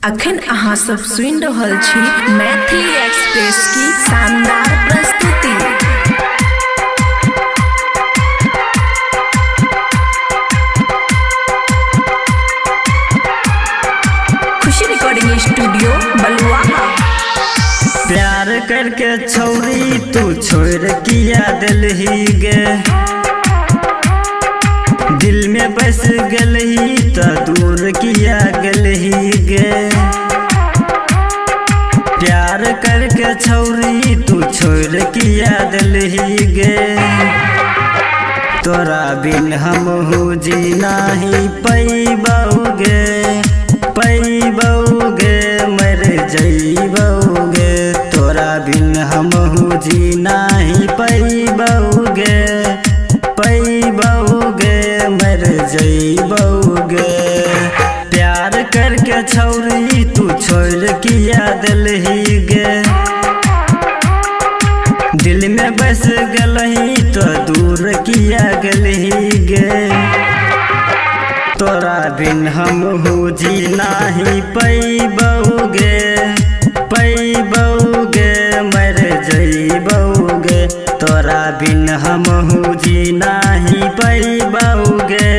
अखन अहाँ सब सुनि रहल छी मैथिली एक्सप्रेस की शानदार प्रस्तुति। खुशी रिकॉर्डिंग स्टूडियो बलुआहा। प्यार करके छौरी तू छोड़ किया दिलही गे, दिल में बस गलही तो दूर किया गलही गे। प्यार करके छौरी तू छोड़ किया दिलही गे, तोरा बिन हम हो जी नहीं पैबौगे, पैबौगे मर जैबौगे। तोरा बिन हम हो जी नहीं पैबौगे, पैबौगे मर जैबौगे। प्यार करके छौरी तू छोड़ किया दिलही गे, दिल में बस गलही तो दूर किया गलही गे। तोरा बिन हम हो जी नहीं पैबौगे, पैबौगे मर जैबौगे। तोरा बिन हम हो जी नहीं पैबौगे,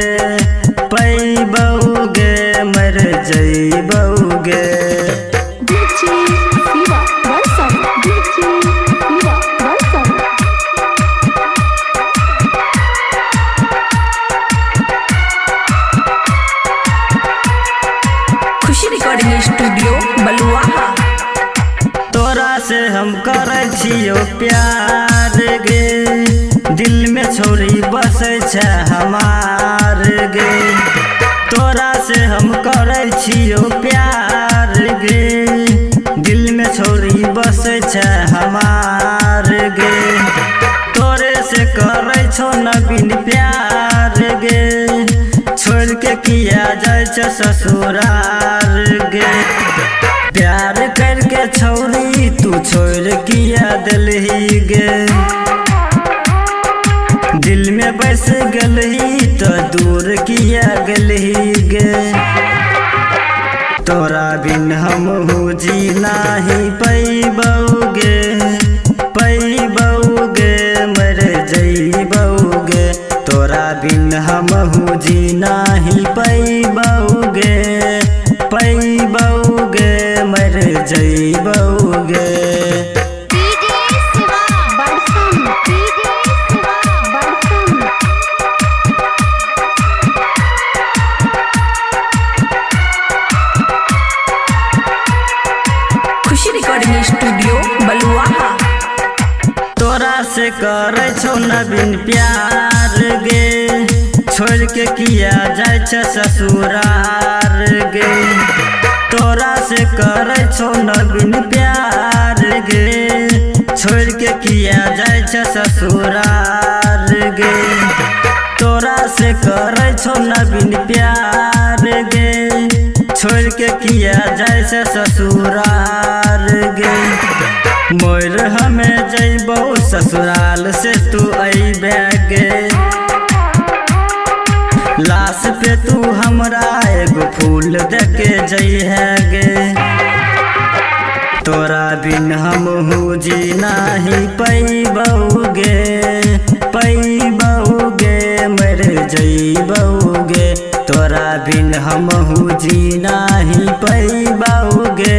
पैबौगे मर जैबौगे। खुशी रिकॉर्डिंग स्टूडियो बलुआहा। तोरा से हम करे छियो प्यार गे, दिल में छोरी बसे छै हमार गे। तोरा से हम करे छियो प्यार गे, दिल में छोरी बसे छै हमार गे। तोरे से करे छो न बिन प्यार गे, छोड़ के किया जाय छै ससुरार गे। प्यार करके छौरी तू छोड़ किया दिलही गे, दिल में बस गलही तो दूर किया गलही गे। तोरा बिन हम हो जी नहीं पैबौगे, पैबौगे मर जैबौगे। तोरा बिन हम हो जी नहीं पैबौगे, पैबौगे मर जैबौगे। खुशी रिकॉर्डिंग स्टूडियो बलुआहा। तोरा से करे छो न बिन प्यार गे, छोड़ के किया जाय छै ससुरार गे। तोरा से करे छो न बिन प्यार गे, छोड़ के किया जाय छै ससुरार गे। तोरा से करे छो न बिन प्यार गे, छोड़ के किया जाय छै ससुरार गे। मोर हमें जैबौ ससुराल से तू अइबे गे, लाश पे तू हमरा एगो फूल देके जइहे गे। तोरा बिन हम हो जी नहीं पैबौगे, पैबौगे मर जैबौगे। तोरा बिन हम हो जी नहीं पैबौगे,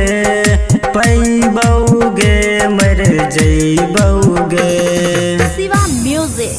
पैबौगे मर जैबौगे। शिवा म्यूजिक।